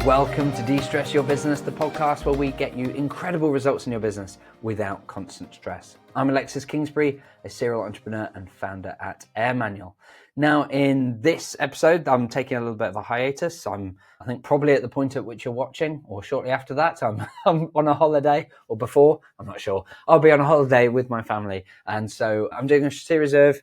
Welcome to De-Stress Your Business, the podcast where we get you incredible results in your business without constant stress. I'm Alexis Kingsbury, a serial entrepreneur and founder at AirManual. Now, in this episode, I'm taking a little bit of a hiatus. I think probably at the point at which you're watching, or shortly after that, I'm on a holiday, or before, I'm not sure. I'll be on a holiday with my family. And so I'm doing a series of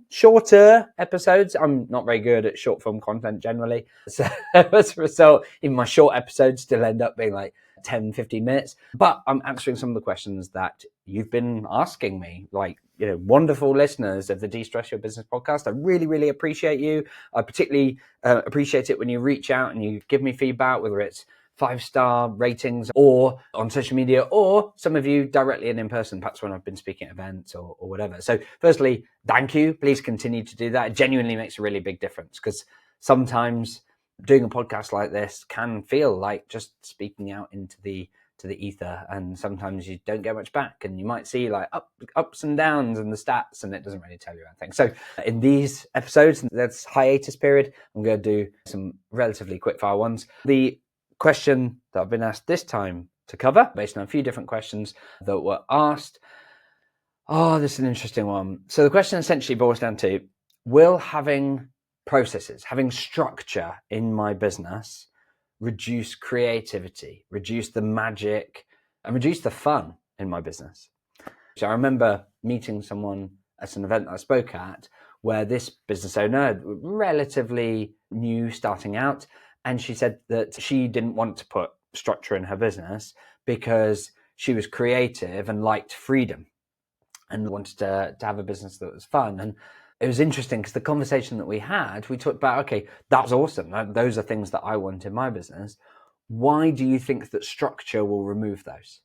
shorter episodes. I'm not very good at short form content generally. So as a result, even my short episodes still end up being like 10, 15 minutes. But I'm answering some of the questions that you've been asking me, like, wonderful listeners of the De-Stress Your Business podcast. I really, really appreciate you. I particularly appreciate it when you reach out and you give me feedback, whether it's 5-star ratings or on social media, or some of you directly and in person, perhaps when I've been speaking at events or whatever. So firstly, thank you. Please continue to do that. It genuinely makes a really big difference, because sometimes doing a podcast like this can feel like just speaking out into the ether, and sometimes you don't get much back, and you might see like ups and downs in the stats, and it doesn't really tell you anything. So in these episodes, that's hiatus period, I'm going to do some relatively quick fire ones. The question that I've been asked this time to cover, based on a few different questions that were asked. Oh, this is an interesting one. So the question essentially boils down to, will having processes, having structure in my business reduce creativity, reduce the magic, and reduce the fun in my business? So I remember meeting someone at an event that I spoke at, where this business owner, relatively new, starting out, and she said that she didn't want to put structure in her business because she was creative and liked freedom and wanted to have a business that was fun. And it was interesting because the conversation that we had, we talked about, okay, that's awesome. Those are things that I want in my business. Why do you think that structure will remove those?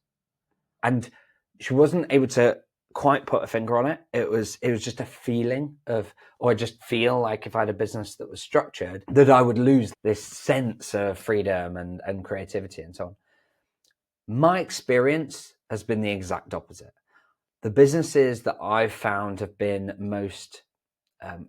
And she wasn't able to quite put a finger on it. It was just a feeling of, or I just feel like if I had a business that was structured, that I would lose this sense of freedom and creativity and so on. My experience has been the exact opposite. The businesses that I've found have been most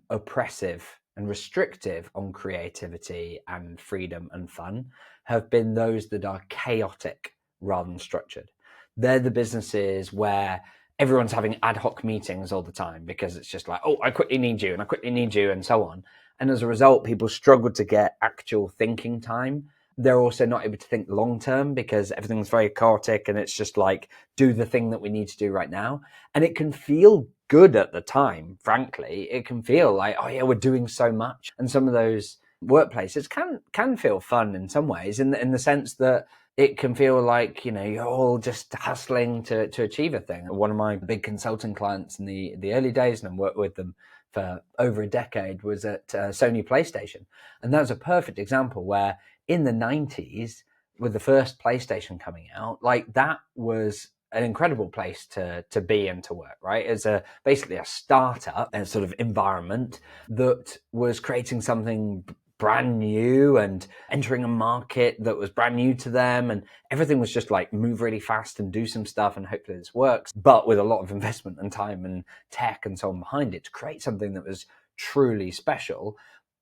oppressive and restrictive on creativity and freedom and fun have been those that are chaotic rather than structured. They're the businesses where everyone's having ad hoc meetings all the time, because it's just like, oh, I quickly need you and I quickly need you and so on. And as a result, people struggle to get actual thinking time. They're also not able to think long term because everything's very chaotic, and it's just like, do the thing that we need to do right now. And it can feel good at the time, frankly. It can feel like, oh yeah, we're doing so much. And some of those workplaces can feel fun in some ways, in the sense that it can feel like, you're all just hustling to achieve a thing. One of my big consulting clients in the early days, and I've worked with them for over a decade, was at Sony PlayStation. And that was a perfect example where in the 90s, with the first PlayStation coming out, like that was an incredible place to be and to work, right? It's basically a startup and sort of environment that was creating something brand new and entering a market that was brand new to them, and everything was just like move really fast and do some stuff and hopefully this works, but with a lot of investment and time and tech and so on behind it to create something that was truly special.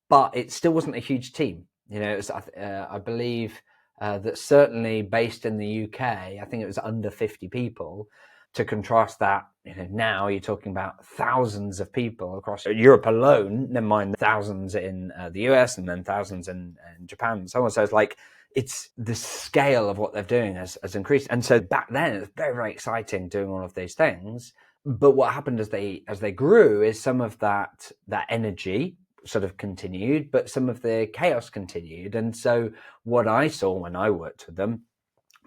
But it still wasn't a huge team. It was, I believe that certainly based in the UK, I think it was under 50 people. To contrast that, now you're talking about thousands of people across Europe alone, never mind thousands in the US and then thousands in Japan and so on. So it's like, it's the scale of what they're doing has increased. And so back then, it was very, very exciting doing all of these things. But what happened as they grew is some of that energy sort of continued, but some of the chaos continued. And so what I saw when I worked with them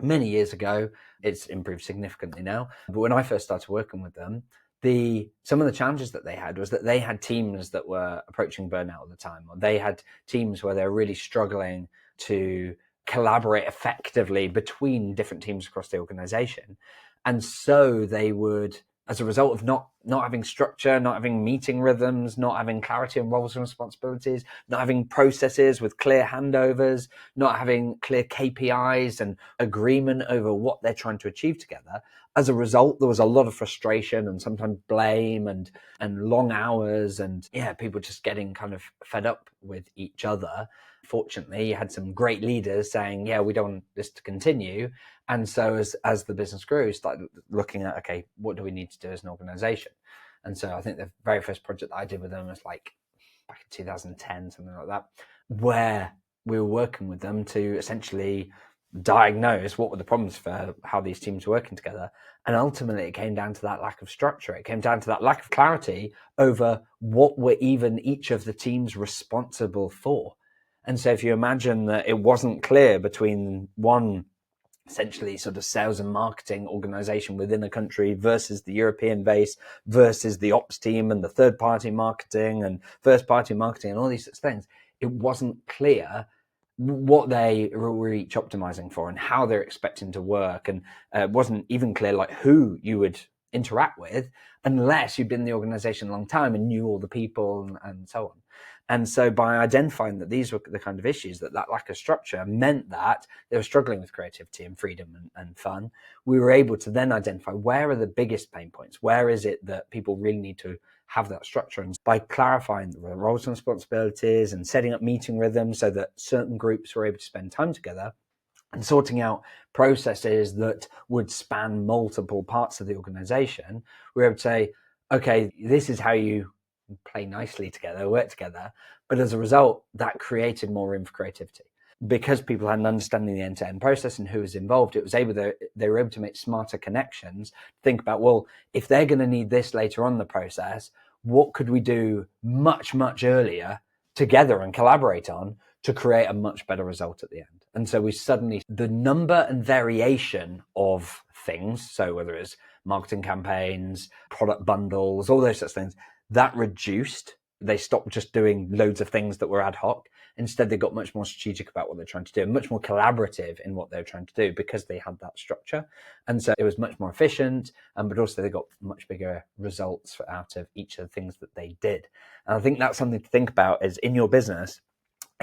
many years ago, it's improved significantly now, but when I first started working with them, some of the challenges that they had was that they had teams that were approaching burnout at the time, or they had teams where they're really struggling to collaborate effectively between different teams across the organization. And so they would, as a result of not not having structure, not having meeting rhythms, not having clarity on roles and responsibilities, not having processes with clear handovers, not having clear KPIs and agreement over what they're trying to achieve together. As a result, there was a lot of frustration and sometimes blame and long hours, and people just getting kind of fed up with each other. Fortunately, you had some great leaders saying, we don't want this to continue. And so as the business grew, started looking at, okay, what do we need to do as an organization? And so I think the very first project that I did with them was like back in 2010, something like that, where we were working with them to essentially diagnose what were the problems for how these teams were working together. And ultimately, it came down to that lack of structure. It came down to that lack of clarity over what were even each of the teams responsible for. And so if you imagine that it wasn't clear between one essentially sort of sales and marketing organization within a country versus the European base versus the ops team and the third party marketing and first party marketing and all these sorts of things, it wasn't clear what they were each optimizing for and how they're expecting to work. And it wasn't even clear like who you would interact with unless you'd been in the organization a long time and knew all the people and so on. And so by identifying that these were the kind of issues, that lack of structure meant that they were struggling with creativity and freedom and fun, we were able to then identify where are the biggest pain points? Where is it that people really need to have that structure? And by clarifying the roles and responsibilities and setting up meeting rhythms so that certain groups were able to spend time together and sorting out processes that would span multiple parts of the organization, we were able to say, okay, this is how you play nicely together, work together. But as a result, that created more room for creativity. Because people had an understanding of the end-to-end process and who was involved, they were able to make smarter connections, think about, well, if they're going to need this later on in the process, what could we do much, much earlier together and collaborate on to create a much better result at the end? And so the number and variation of things, so whether it's marketing campaigns, product bundles, all those sorts of things, that reduced. They stopped just doing loads of things that were ad hoc. Instead, they got much more strategic about what they're trying to do, and much more collaborative in what they're trying to do because they had that structure. And so it was much more efficient, but also they got much bigger results out of each of the things that they did. And I think that's something to think about is in your business,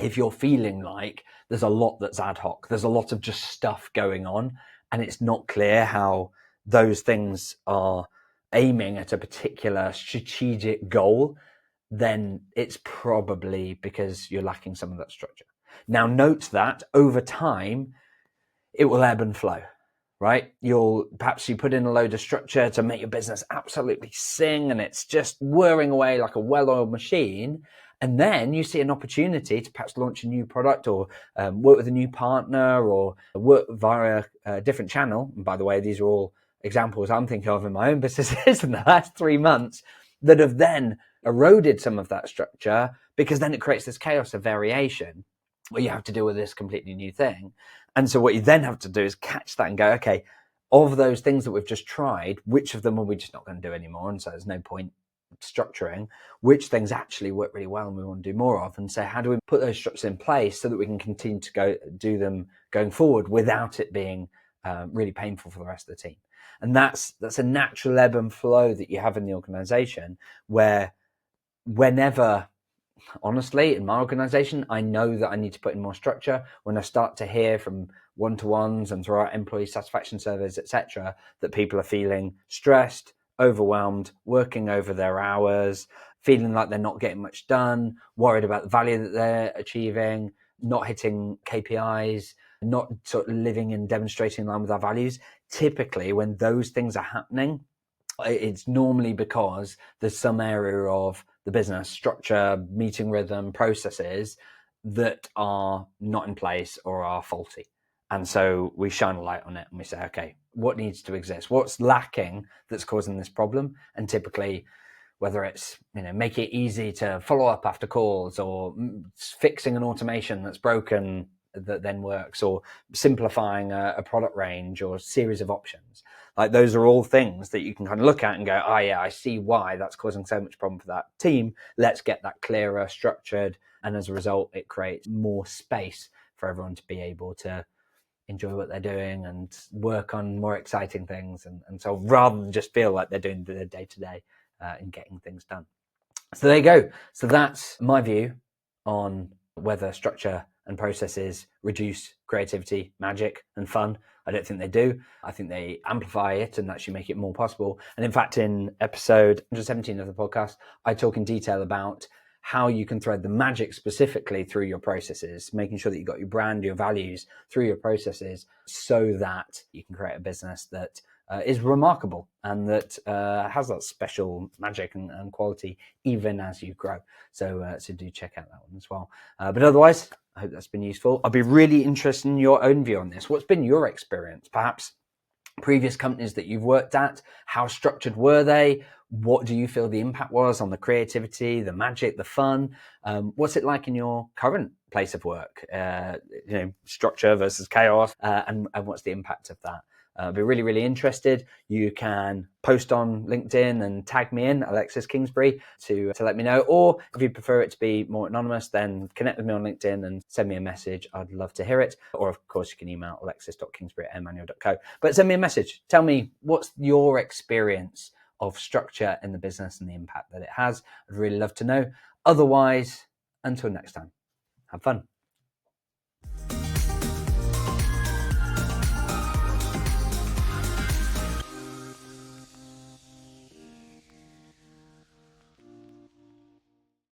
if you're feeling like there's a lot that's ad hoc, there's a lot of just stuff going on, and it's not clear how those things are aiming at a particular strategic goal, then it's probably because you're lacking some of that structure. Now, note that over time, it will ebb and flow, right? Perhaps you put in a load of structure to make your business absolutely sing and it's just whirring away like a well-oiled machine. And then you see an opportunity to perhaps launch a new product or work with a new partner or work via a different channel. And by the way, these are all examples I'm thinking of in my own businesses in the last 3 months that have then eroded some of that structure, because then it creates this chaos of variation where you have to deal with this completely new thing. And so what you then have to do is catch that and go, okay, of those things that we've just tried, which of them are we just not going to do anymore? And so there's no point structuring which things actually work really well and we want to do more of. And so how do we put those structures in place so that we can continue to do them going forward without it being really painful for the rest of the team? And that's a natural ebb and flow that you have in the organization, where whenever, honestly, in my organization, I know that I need to put in more structure. When I start to hear from one-to-ones and through our employee satisfaction surveys, etc., that people are feeling stressed, overwhelmed, working over their hours, feeling like they're not getting much done, worried about the value that they're achieving, not hitting KPIs, not sort of living and demonstrating in line with our values. Typically, when those things are happening, it's normally because there's some area of the business structure, meeting rhythm, processes that are not in place or are faulty. And so we shine a light on it and we say, okay, what needs to exist? What's lacking that's causing this problem? And typically, whether it's, make it easy to follow up after calls, or fixing an automation that's broken that then works, or simplifying a product range or a series of options. Like, those are all things that you can kind of look at and go, oh yeah, I see why that's causing so much problem for that team. Let's get that clearer, structured. And as a result, it creates more space for everyone to be able to enjoy what they're doing and work on more exciting things. And so rather than just feel like they're doing the day-to-day in getting things done. So there you go. So that's my view on whether structure and processes reduce creativity, magic, and fun. I don't think they do. I think they amplify it and actually make it more possible. And in fact, in episode 117 of the podcast, I talk in detail about how you can thread the magic specifically through your processes, making sure that you've got your brand, your values through your processes so that you can create a business that is remarkable and that has that special magic and quality even as you grow. So do check out that one as well. But otherwise, I hope that's been useful. I'd be really interested in your own view on this. What's been your experience? Perhaps previous companies that you've worked at, how structured were they? What do you feel the impact was on the creativity, the magic, the fun? What's it like in your current place of work? Structure versus chaos, and what's the impact of that? I'd be really, really interested. You can post on LinkedIn and tag me in, Alexis Kingsbury, to let me know. Or if you prefer it to be more anonymous, then connect with me on LinkedIn and send me a message. I'd love to hear it. Or, of course, you can email alexis.kingsbury@airmanual.co. But send me a message. Tell me, what's your experience of structure in the business and the impact that it has? I'd really love to know. Otherwise, until next time, have fun.